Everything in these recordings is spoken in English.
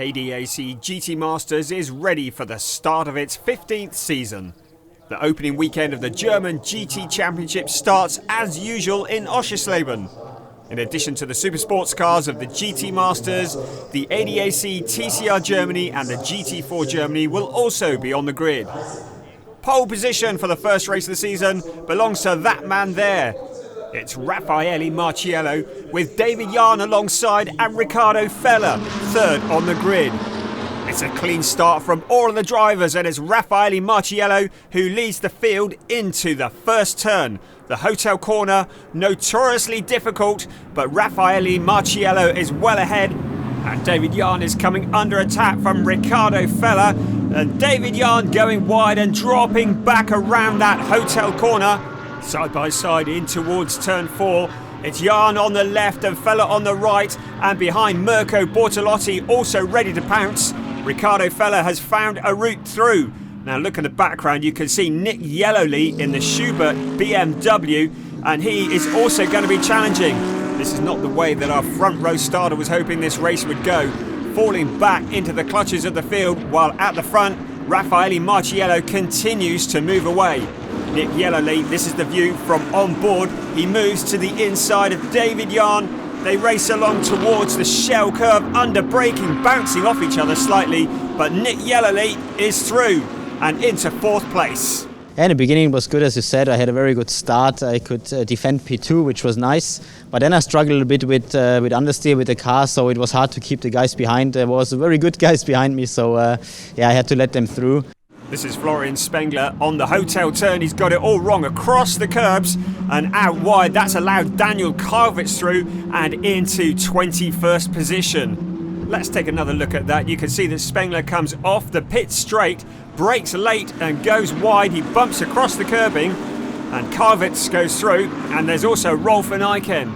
ADAC GT Masters is ready for the start of its 15th season. The opening weekend of the German GT Championship starts as usual in Oschersleben. In addition to the supersports cars of the GT Masters, the ADAC TCR Germany and the GT4 Germany will also be on the grid. Pole position for the first race of the season belongs to that man there. It's Raffaele Marciello with David Jahn alongside and Riccardo Feller third on the grid. It's a clean start from all of the drivers and it's Raffaele Marciello who leads the field into the first turn. The hotel corner, notoriously difficult, but Raffaele Marciello is well ahead and David Jahn is coming under attack from Riccardo Feller, and David Jahn going wide and dropping back around that hotel corner. Side by side in towards turn 4. It's Jahn on the left and Feller on the right, and behind Mirko Bortolotti also ready to pounce. Riccardo Feller has found a route through. Now look at the background, you can see Nick Yellowly in the Schubert BMW, and he is also going to be challenging. This is not the way that our front row starter was hoping this race would go, falling back into the clutches of the field, while at the front Raffaele Marciello continues to move away. Nick Yellowly, this is the view from on board. He moves to the inside of David Jahn. They race along towards the shell curve, under braking, bouncing off each other slightly, but Nick Yellowly is through and into 4th place. Yeah, in the beginning was good, as you said. I had a very good start. I could defend P2, which was nice. But then I struggled a bit with understeer with the car, so it was hard to keep the guys behind. There was very good guys behind me, so yeah, I had to let them through. This is Florian Spengler on the hotel turn. He's got it all wrong across the curbs and out wide. That's allowed Daniel Karvitz through and into 21st position. Let's take another look at that. You can see that Spengler comes off the pit straight, brakes late and goes wide. He bumps across the curbing and Karvitz goes through, and there's also Rolf and Eichen.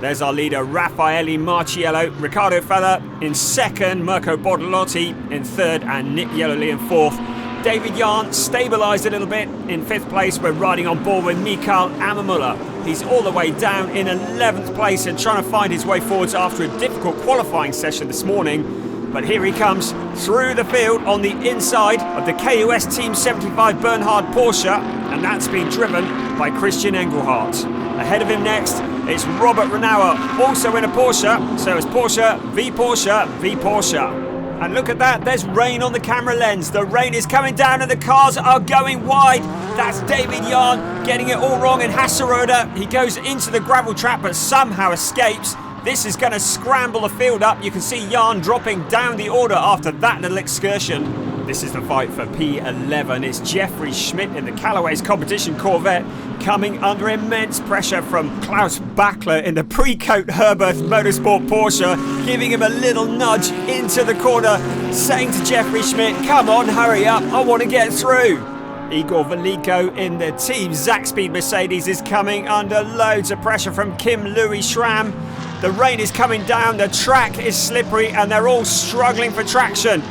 There's our leader Raffaele Marciello, Riccardo Feller in 2nd, Mirko Bortolotti in 3rd and Nick Yellowly in 4th. David Jahn stabilised a little bit in 5th place. We're riding on board with Mikael Ammermuller. He's all the way down in 11th place and trying to find his way forwards after a difficult qualifying session this morning. But here he comes through the field on the inside of the KUS Team 75 Bernhard Porsche, and that's been driven by Christian Engelhardt. Ahead of him next, it's Robert Renauer, also in a Porsche, so it's Porsche v Porsche v Porsche. And look at that, there's rain on the camera lens. The rain is coming down and the cars are going wide. That's David Jahn getting it all wrong in Hasseröder. He goes into the gravel trap but somehow escapes. This is going to scramble the field up. You can see Jahn dropping down the order after that little excursion. This is the fight for P11. It's Jeffrey Schmidt in the Callaway's competition Corvette coming under immense pressure from Klaus Bachler in the Precoat Herberth Motorsport Porsche, giving him a little nudge into the corner, saying to Jeffrey Schmidt, come on, hurry up, I want to get through. Igor Veliko in the Team Zakspeed Mercedes is coming under loads of pressure from Kim Louis Schramm. The rain is coming down, the track is slippery and they're all struggling for traction.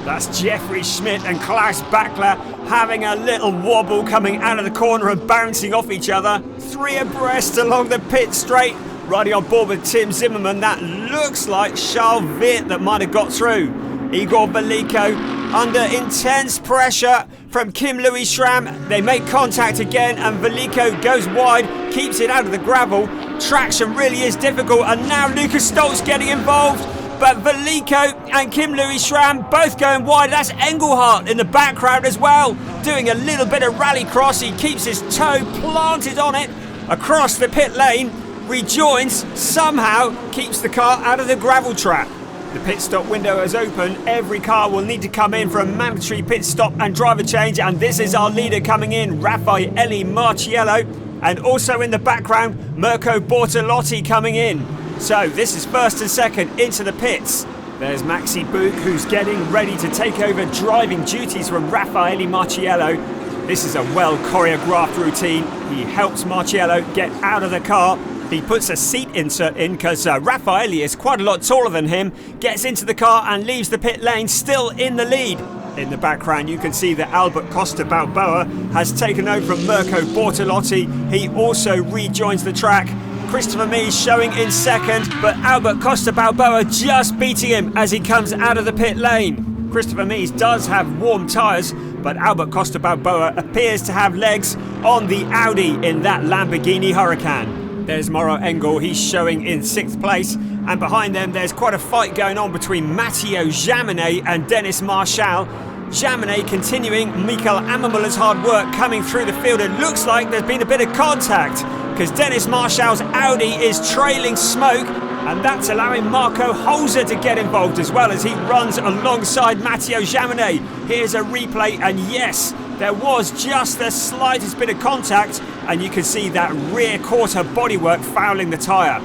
That's Jeffrey Schmidt and Klaus Bachler having a little wobble coming out of the corner and bouncing off each other. 3 abreast along the pit straight, riding on board with Tim Zimmerman. That looks like Charles Witt that might have got through. Igor Veliko under intense pressure from Kim Louis Schramm. They make contact again and Veliko goes wide, keeps it out of the gravel. Traction really is difficult and now Lucas Stoltz getting involved. But Veliko and Kim Louis Schramm both going wide. That's Engelhardt in the background as well, doing a little bit of rallycross. He keeps his toe planted on it across the pit lane, rejoins, somehow keeps the car out of the gravel trap. The pit stop window is open. Every car will need to come in for a mandatory pit stop and driver change, and this is our leader coming in, Raffaele Marciello, and also in the background, Mirko Bortolotti coming in. So this is 1st and 2nd into the pits. There's Maxi Book who's getting ready to take over driving duties from Raffaele Marciello. This is a well choreographed routine. He helps Marciello get out of the car. He puts a seat insert in because Raffaele is quite a lot taller than him, gets into the car and leaves the pit lane still in the lead. In the background you can see that Albert Costa Balboa has taken over from Mirko Bortolotti. He also rejoins the track Christopher Mies showing in second, but Albert Costa Balboa just beating him as he comes out of the pit lane. Christopher Mies does have warm tyres, but Albert Costa Balboa appears to have legs on the Audi in that Lamborghini Huracan. There's Mauro Engel, he's showing in 6th place, and behind them there's quite a fight going on between Matteo Jaminet and Dennis Marshall. Jaminet continuing Mikael Ammermuller's hard work coming through the field. It looks like there's been a bit of contact because Dennis Marshall's Audi is trailing smoke, and that's allowing Marco Holzer to get involved as well as he runs alongside Matteo Jaminet. Here's a replay, and yes, there was just the slightest bit of contact, and you can see that rear quarter bodywork fouling the tyre.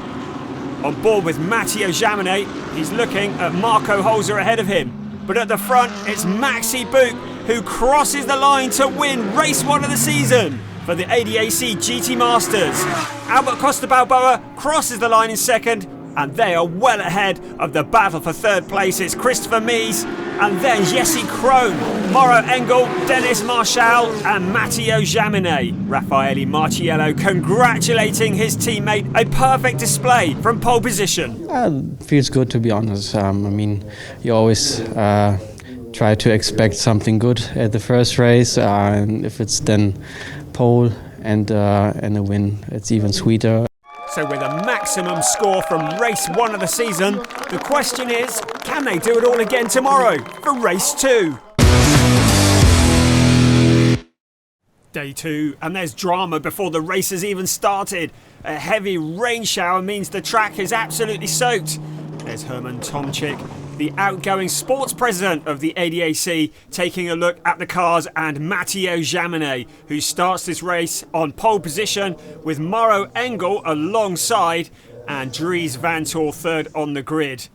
On board with Matteo Jaminet, he's looking at Marco Holzer ahead of him. But at the front, it's Maxi Book who crosses the line to win race 1 of the season for the ADAC GT Masters. Albert Costa Balboa crosses the line in second, and they are well ahead of the battle for 3rd place. It's Christopher Mies, and then Jesse Krohn, Mauro Engel, Dennis Marshall and Matteo Jaminet. Raffaele Marciello congratulating his teammate. A perfect display from pole position. Feels good, to be honest. I mean, you always try to expect something good at the first race, and if it's then pole and a win, it's even sweeter. So with a maximum score from race 1 of the season, the question is, can they do it all again tomorrow for race 2? Day 2, and there's drama before the race has even started. A heavy rain shower means the track is absolutely soaked. There's Herman Tomczyk, the outgoing sports president of the ADAC, taking a look at the cars, and Matteo Jaminet, who starts this race on pole position with Mauro Engel alongside and Dries Van Tor 3rd on the grid.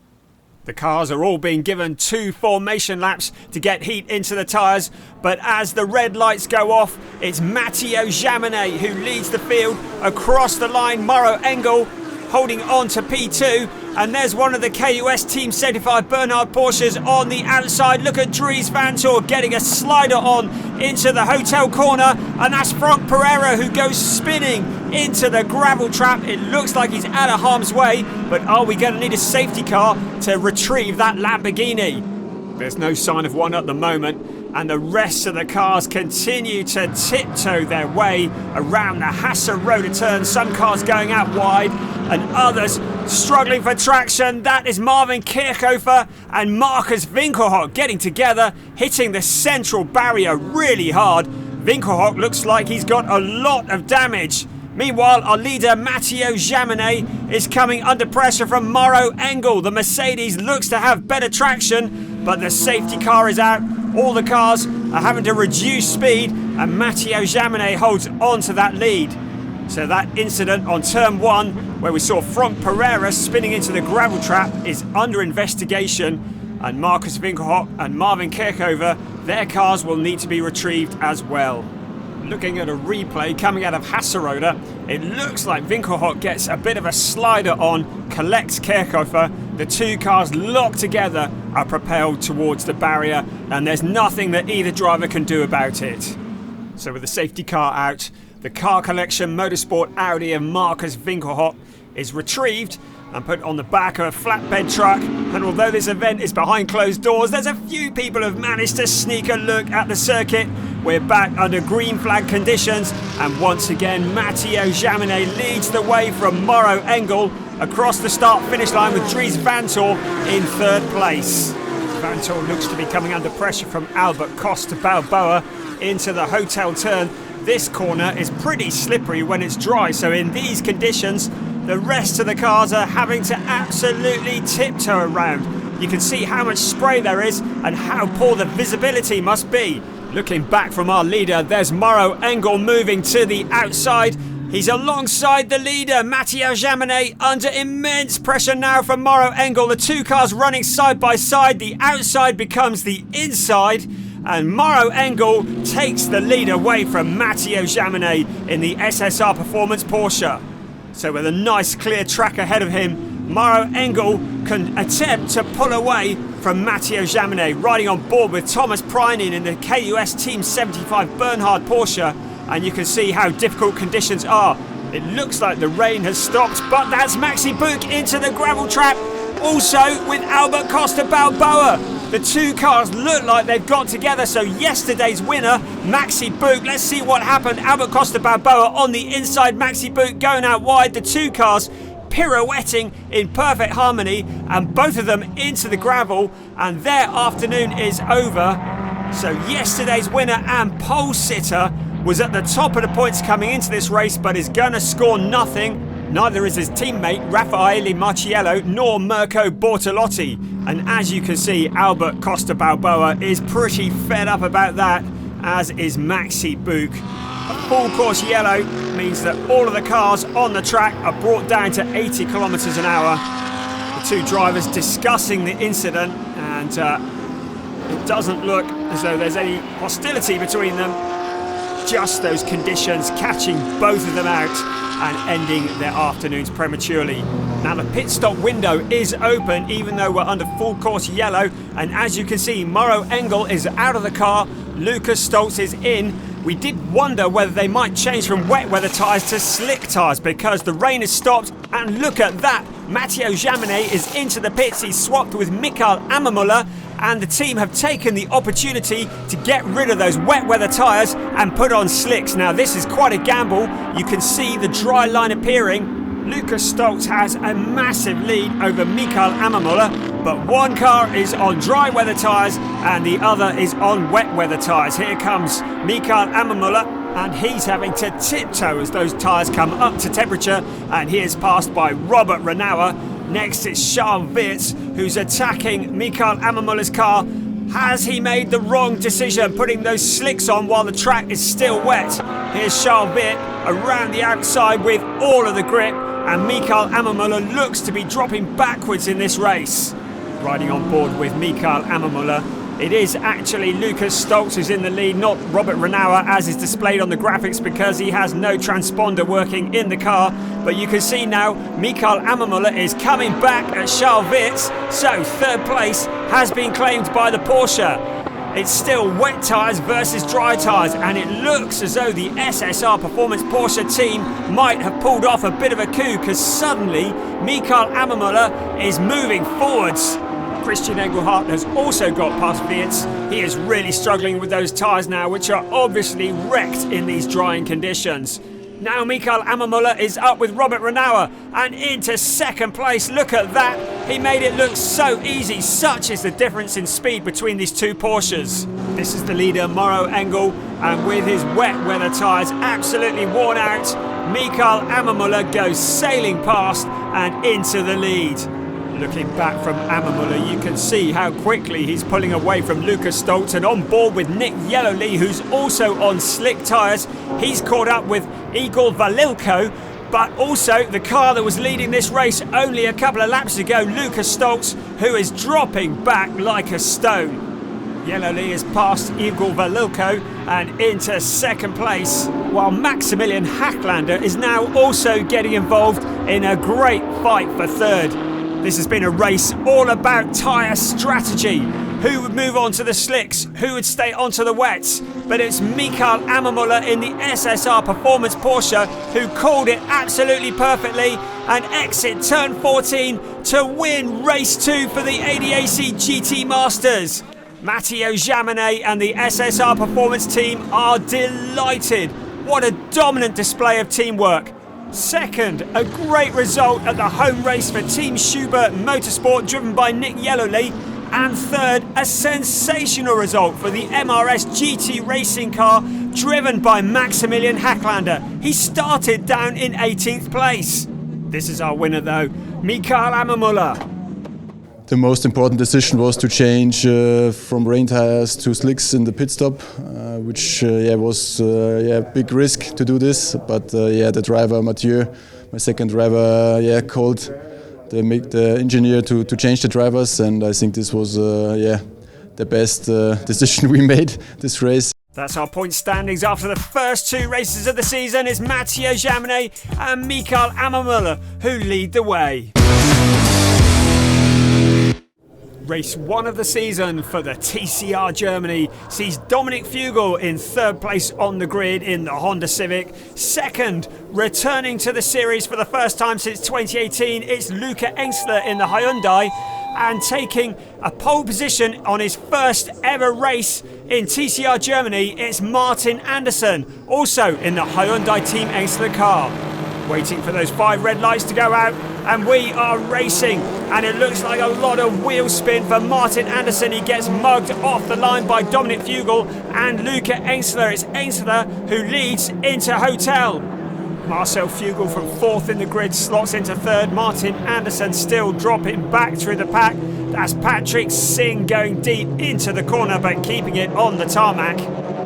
The cars are all being given 2 formation laps to get heat into the tyres, but as the red lights go off, it's Matteo Jaminet who leads the field across the line. Mauro Engel holding on to P2, and there's one of the KUS Team 75 Bernhard Porsches on the outside. Look at Dries Van Tor getting a slider on into the hotel corner, and that's Frank Pereira who goes spinning into the gravel trap. It looks like he's out of harm's way, but are we going to need a safety car to retrieve that Lamborghini? There's no sign of one at the moment, and the rest of the cars continue to tiptoe their way around the Hasser Road turn. Some cars going out wide and others struggling for traction. That is Marvin Kirchhofer and Marcus Winkelhock getting together, hitting the central barrier really hard. Winkelhock looks like he's got a lot of damage. Meanwhile, our leader Matteo Jaminet is coming under pressure from Mauro Engel. The Mercedes looks to have better traction, but the safety car is out. All the cars are having to reduce speed, and Matteo Jaminet holds on to that lead. So that incident on turn 1, where we saw Frank Pereira spinning into the gravel trap, is under investigation, and Marcus Winkelhock and Marvin Kirchhofer, their cars will need to be retrieved as well. Looking at a replay coming out of Hasserode, it looks like Winkelhock gets a bit of a slider on, collects Kirchhofer. The 2 cars locked together are propelled towards the barrier, and there's nothing that either driver can do about it. So with the safety car out, the car collection Motorsport Audi of Marcus Winkelhock is retrieved and put on the back of a flatbed truck. And although this event is behind closed doors, there's a few people who have managed to sneak a look at the circuit. We're back under green flag conditions, and once again Matteo Jaminet leads the way from Mauro Engel across the start-finish line with Dries Van Tor in 3rd place. Van Tor looks to be coming under pressure from Albert Costa Balboa into the hotel turn. This corner is pretty slippery when it's dry, so in these conditions the rest of the cars are having to absolutely tiptoe around. You can see how much spray there is and how poor the visibility must be. Looking back from our leader, there's Mauro Engel moving to the outside. He's alongside the leader, Matteo Jaminet, under immense pressure now from Mauro Engel. The 2 cars running side by side. The outside becomes the inside, and Mauro Engel takes the lead away from Matteo Jaminet in the SSR Performance Porsche. So with a nice clear track ahead of him, Mauro Engel can attempt to pull away from Matteo Jaminet, riding on board with Thomas Preinin in the KUS Team 75 Bernhard Porsche, and you can see how difficult conditions are. It looks like the rain has stopped, but that's Maxi Buk into the gravel trap, also with Albert Costa Balboa. The two cars look like they've got together, so yesterday's winner, Maxi Buk, let's see what happened. Albert Costa Balboa on the inside, Maxi Buk going out wide, the two cars pirouetting in perfect harmony, and both of them into the gravel, and their afternoon is over. So yesterday's winner and pole sitter was at the top of the points coming into this race, but is going to score nothing. Neither is his teammate Raffaele Marciello nor Mirko Bortolotti. And as you can see, Albert Costa Balboa is pretty fed up about that, as is Maxi Buk. A full course yellow means that all of the cars on the track are brought down to 80 kilometers an hour. The two drivers discussing the incident, and it doesn't look as though there's any hostility between them. Just those conditions catching both of them out and ending their afternoons prematurely. Now the pit stop window is open even though we're under full course yellow, and as you can see, Mauro Engel is out of the car, Lucas Stoltz is in. We did wonder whether they might change from wet weather tyres to slick tyres because the rain has stopped, and look at that, Matteo Giamone is into the pits. He's swapped with Mikael Amamola, and the team have taken the opportunity to get rid of those wet weather tyres and put on slicks. Now this is quite a gamble. You can see the dry line appearing. Lucas Stoltz has a massive lead over Mikael Amamola, but one car is on dry weather tyres and the other is on wet weather tyres. Here comes Mikael Amamola, and he's having to tiptoe as those tyres come up to temperature, and he is passed by Robert Renauer. Next it's Charles Wirtz, who's attacking Mikael Amamola's car. Has he made the wrong decision putting those slicks on while the track is still wet? Here's Charles Wirtz around the outside with all of the grip, and Mikael Amamola looks to be dropping backwards in this race. Riding on board with Mikael Amamola, it is actually Lucas Stoltz who's in the lead, not Robert Renauer as is displayed on the graphics because he has no transponder working in the car. But you can see now Mikael Amamola is coming back at Charles Wirtz, so third place has been claimed by the Porsche. It's still wet tyres versus dry tyres, and it looks as though the SSR Performance Porsche team might have pulled off a bit of a coup because suddenly Mikael Amamola is moving forwards. Christian Engelhardt has also got past Wirtz. He is really struggling with those tyres now, which are obviously wrecked in these drying conditions. Now Mikael Amamola is up with Robert Renauer and into second place. Look at that. He made it look so easy. Such is the difference in speed between these two Porsches. This is the leader, Mauro Engel, and with his wet weather tyres absolutely worn out, Mikael Amamola goes sailing past and into the lead. Looking back from Amamola, you can see how quickly he's pulling away from Lucas Stoltz, and on board with Nick Yellowlee, who's also on slick tyres. He's caught up with Igor Valilko, but also the car that was leading this race only a couple of laps ago, Lucas Stoltz, who is dropping back like a stone. Yellowlee has passed Igor Valilko and into second place, while Maximilian Hacklander is now also getting involved in a great fight for third. This has been a race all about tyre strategy. Who would move on to the slicks? Who would stay onto the wets? But it's Mikael Amamola in the SSR Performance Porsche who called it absolutely perfectly and exit turn 14 to win race 2 for the ADAC GT Masters. Matteo Giamone and the SSR Performance team are delighted. What a dominant display of teamwork. Second, a great result at the home race for Team Schubert Motorsport driven by Nick Yellowlee. And third, a sensational result for the MRS GT racing car driven by Maximilian Hacklander. He started down in 18th place. This is our winner though, Mikael Amamola. The most important decision was to change from rain tires to slicks in the pit stop, which was a big risk to do this. But the driver Mathieu, my second driver, called the engineer to change the drivers, and I think this was the best decision we made this race. That's our point standings after the first 2 races of the season. It's Matteo Giamone and Mikael Amamola who lead the way. Race 1 of the season for the TCR Germany sees Dominic Fugel in 3rd place on the grid in the Honda Civic. Second, returning to the series for the first time since 2018, it's Luca Engstler in the Hyundai. And taking a pole position on his first ever race in TCR Germany, it's Martin Andersson, also in the Hyundai Team Engstler car. Waiting for those 5 red lights to go out, and we are racing, and it looks like a lot of wheel spin for Martin Andersson. He gets mugged off the line by Dominic Fugel and Luca Engstler. It's Engstler who leads into Hotel. Marcel Fugel from 4th in the grid slots into 3rd. Martin Andersson still dropping back through the pack. That's Patrick Singh going deep into the corner but keeping it on the tarmac.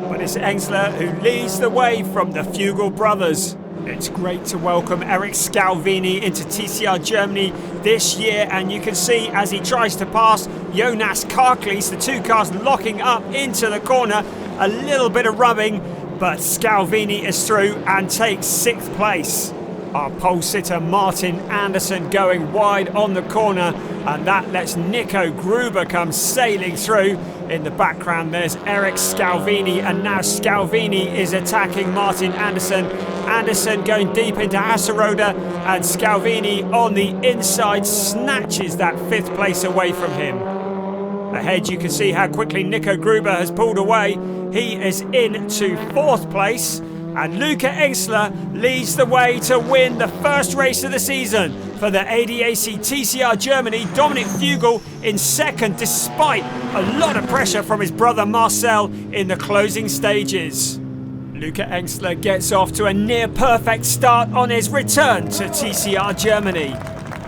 But it's Engstler who leads the way from the Fugel brothers. It's great to welcome Eric Scalvini into TCR Germany this year, and you can see as he tries to pass Jonas Karklees, the 2 cars locking up into the corner, a little bit of rubbing, but Scalvini is through and takes 6th place. Our pole sitter Martin Andersson going wide on the corner, and that lets Nico Gruber come sailing through. In the background there's Eric Scalvini, and now Scalvini is attacking Martin Andersson. Andersson going deep into Hasserode, and Scalvini on the inside snatches that 5th place away from him. Ahead you can see how quickly Nico Gruber has pulled away. He is into 4th place, and Luca Engstler leads the way to win the first race of the season for the ADAC TCR Germany. Dominic Fugel in 2nd despite a lot of pressure from his brother Marcel in the closing stages. Luca Engstler gets off to a near perfect start on his return to TCR Germany.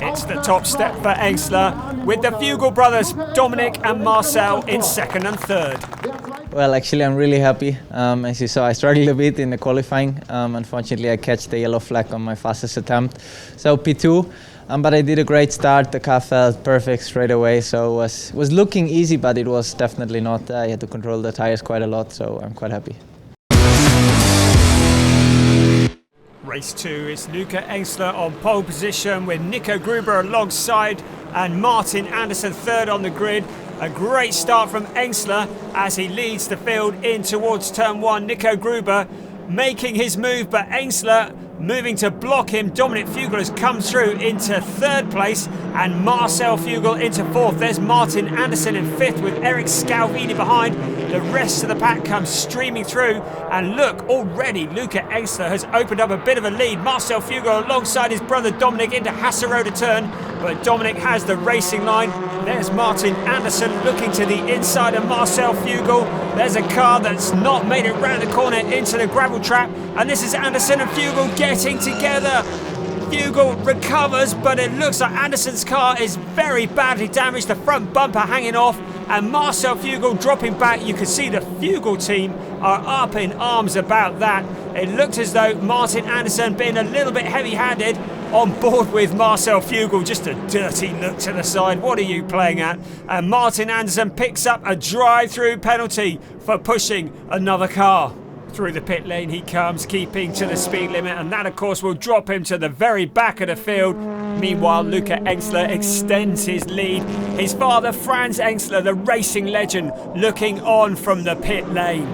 It's the top step for Engstler, with the Fugel brothers Dominic and Marcel in 2nd and 3rd. Well, actually I'm really happy. As you saw, I struggled a bit in the qualifying. Unfortunately I catch the yellow flag on my fastest attempt. So P2, but I did a great start. The car felt perfect straight away, so it was looking easy, but it was definitely not. I had to control the tires quite a lot, so I'm quite happy. Race 2 is Luca Engstler on pole position with Nico Gruber alongside and Martin Andersson 3rd on the grid. A great start from Engstler as he leads the field in towards turn 1. Nico Gruber making his move, but Engstler moving to block him. Dominic Fugel has come through into 3rd place, and Marcel Fugel into 4th. There's Martin Andersson in 5th with Eric Scalvini behind. The rest of the pack comes streaming through, and look, already Luca Engstler has opened up a bit of a lead. Marcel Fugel alongside his brother Dominic into Hasserode turn, but Dominic has the racing line. There's Martin Andersson looking to the inside of Marcel Fugel. There's a car that's not made it round the corner into the gravel trap, and this is Andersson and Fugel getting together. Fugel recovers, but it looks like Andersson's car is very badly damaged, the front bumper hanging off, and Marcel Fugel dropping back. You can see the Fugel team are up in arms about that. It looked as though Martin Andersson being a little bit heavy-handed on board with Marcel Fugel. Just a dirty look to the side. What are you playing at? And Martin Andersson picks up a drive-through penalty for pushing another car. Through the pit lane he comes, keeping to the speed limit, and that of course will drop him to the very back of the field. Meanwhile, Luca Engstler extends his lead. His father, Franz Engstler, the racing legend, looking on from the pit lane.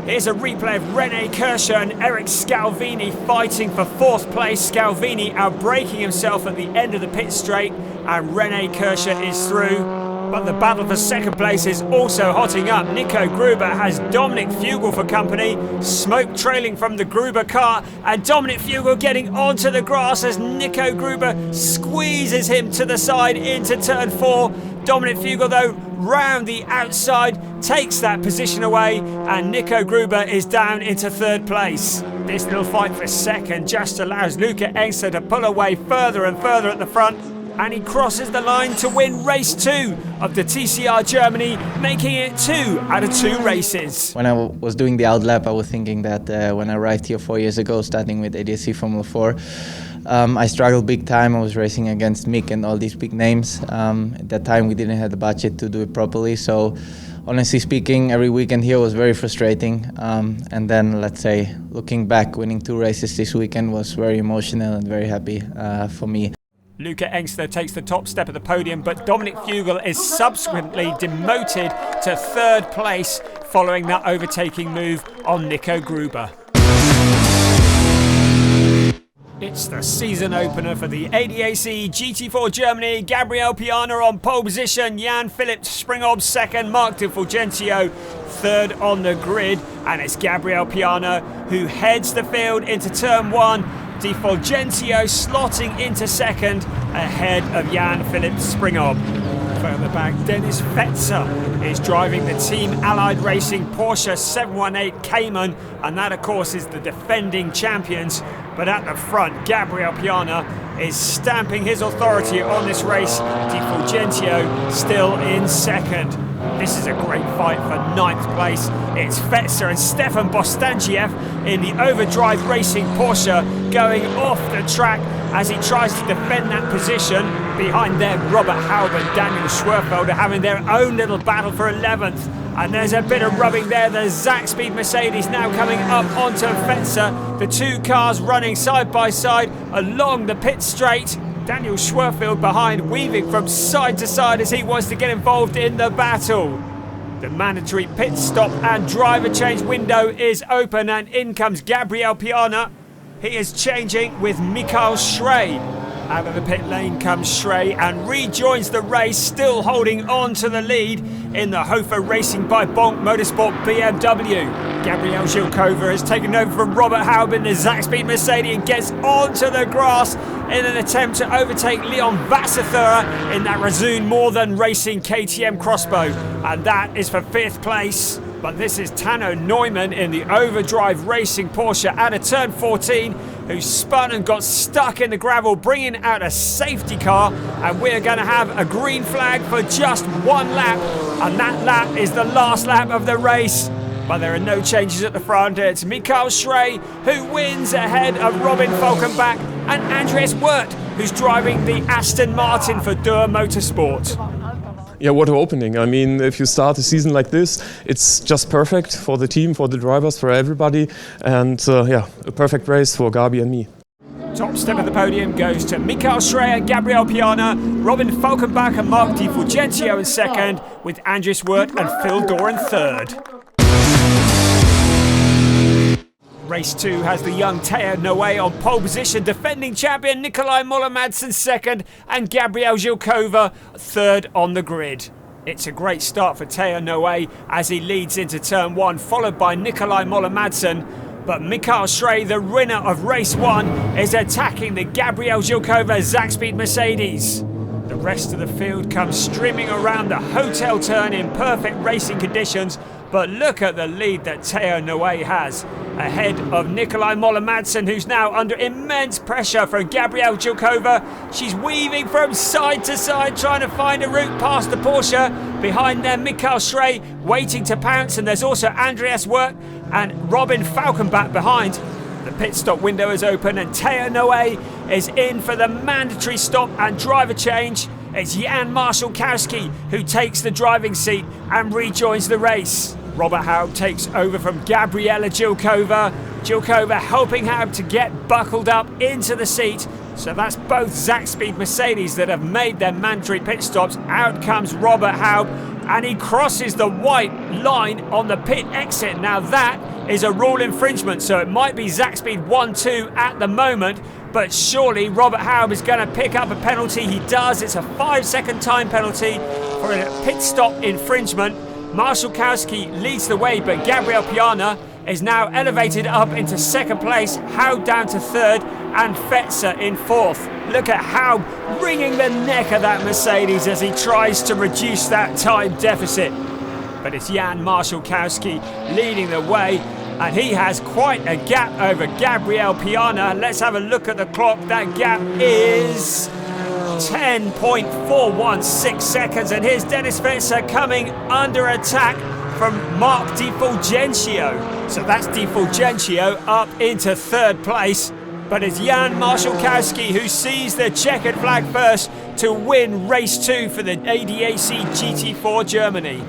Here's a replay of Rene Kirscher and Eric Scalvini fighting for 4th place. Scalvini outbraking himself at the end of the pit straight, and Rene Kirscher is through. But the battle for 2nd place is also hotting up. Nico Gruber has Dominic Fugel for company. Smoke trailing from the Gruber car, and Dominic Fugel getting onto the grass as Nico Gruber squeezes him to the side into turn 4. Dominic Fugel though round the outside takes that position away, and Nico Gruber is down into 3rd place. This little fight for 2nd just allows Luca Engstler to pull away further and further at the front, and he crosses the line to win race 2 of the TCR Germany, making it 2 out of 2 races. When I was doing the outlap, I was thinking that when I arrived here 4 years ago, starting with ADAC Formula 4, I struggled big time. I was racing against Mick and all these big names. At that time, we didn't have the budget to do it properly, so honestly speaking, every weekend here was very frustrating. And then, let's say, looking back, winning 2 races this weekend was very emotional and very happy for me. Luca Engster takes the top step of the podium, but Dominic Fugel is subsequently demoted to third place following that overtaking move on Nico Gruber. It's the season opener for the ADAC GT4 Germany. Gabriel Piana on pole position, Jan-Philipp Springhob second, Mark Di Fulgentio third on the grid, and it's Gabriel Piana who heads the field into turn one. Di Fulgentio slotting into second ahead of Jan-Philipp Springhob. Further back, Dennis Fetzer is driving the Team Allied Racing Porsche 718 Cayman, and that of course is the defending champions. But at the front, Gabriel Piana is stamping his authority on this race. Di Fulgentio still in second. This is a great fight for ninth place. It's Fetzer and Stefan Bostangiev in the Overdrive Racing Porsche going off the track as he tries to defend that position. Behind them, Robert Haub and Daniel Schwerfelder having their own little battle for 11th. And there's a bit of rubbing there. The Zach Speed Mercedes now coming up onto Fetzer. The two cars running side by side along the pit straight. Daniel Schwerfield behind, weaving from side to side as he wants to get involved in the battle. The mandatory pit stop and driver change window is open, and in comes Gabriel Piana. He is changing with Mikael Schrey. Out of the pit lane comes Schrey and rejoins the race, still holding on to the lead in the Hofer Racing by Bonk Motorsport BMW. Gabriel Zhilkova has taken over from Robert Haub in the Zach Speed Mercedes and gets onto the grass in an attempt to overtake Leon Wasserthura in that Razzoon More Than Racing KTM crossbow. And that is for 5th place. But this is Tano Neumann in the Overdrive Racing Porsche at a turn 14, who spun and got stuck in the gravel, bringing out a safety car, and we're going to have a green flag for just one lap, and that lap is the last lap of the race. But there are no changes at the front. It's Mikael Schrey who wins ahead of Robin Falkenbach and Andreas Wirth, who's driving the Aston Martin for Dürr Motorsport. Yeah, what an opening. I mean, if you start a season like this, it's just perfect for the team, for the drivers, for everybody. And yeah, a perfect race for Gabi and me. Top step of the podium goes to Mikael Schrey and Gabriel Piana, Robin Falkenbach and Mark Di Fulgentio in second, with Andreas Wirth and Phil Dorr in third. Race 2 has the young Teo Noe on pole position, defending champion Nikolai Moller-Madsen second and Gabriel Zhilkova third on the grid. It's a great start for Teo Noe as he leads into turn 1, followed by Nikolai Moller-Madsen. But Mikael Schrey, the winner of race 1, is attacking the Gabriel Zhilkova Zach Speed Mercedes. The rest of the field comes streaming around the hotel turn in perfect racing conditions, but look at the lead that Teo Noe has, ahead of Nikolai Moller-Madsen, who's now under immense pressure from Gabriel Zhilkova. She's weaving from side to side, trying to find a route past the Porsche. Behind them, Mikael Schrey waiting to pounce, and there's also Andreas Wirth and Robin Falkenbach behind. The pit stop window is open and Teo Noe is in for the mandatory stop and driver change. It's Jan Marszalkowski who takes the driving seat and rejoins the race. Robert Haub takes over from Gabriela Zhilkova. Zhilkova helping Haub to get buckled up into the seat. So that's both Zach Speed Mercedes that have made their mandatory pit stops. Out comes Robert Haub and he crosses the white line on the pit exit. Now that is a rule infringement, so it might be Zach Speed 1-2 at the moment, but surely Robert Haub is going to pick up a penalty. He does. It's a 5-second time penalty for a pit stop infringement. Marszalkowski leads the way, but Gabriel Piana is now elevated up into second place, Haub down to third, and Fetzer in fourth. Look at Haub wringing the neck of that Mercedes as he tries to reduce that time deficit. But it's Jan Marszalkowski leading the way, and he has quite a gap over Gabriel Piana. Let's have a look at the clock. That gap is 10.416 seconds, and here's Dennis Fetzer coming under attack from Mark Di Fulgentio. So that's Di Fulgentio up into third place, but it's Jan Marszalkowski who sees the checkered flag first to win race 2 for the ADAC GT4 Germany.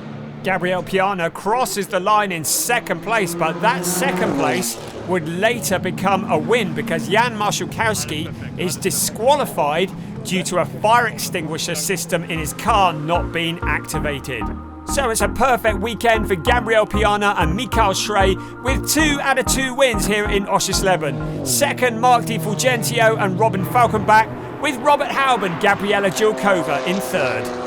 Gabriel Piana crosses the line in second place, but that second place would later become a win because Jan Marszalkowski is disqualified due to a fire extinguisher system in his car not being activated. So it's a perfect weekend for Gabriel Piana and Mikael Schrey with 2 out of 2 wins here in Oschersleben. Second, Mark Di Fulgentio and Robin Falkenbach, with Robert Haub and Gabriela Jilkova in third.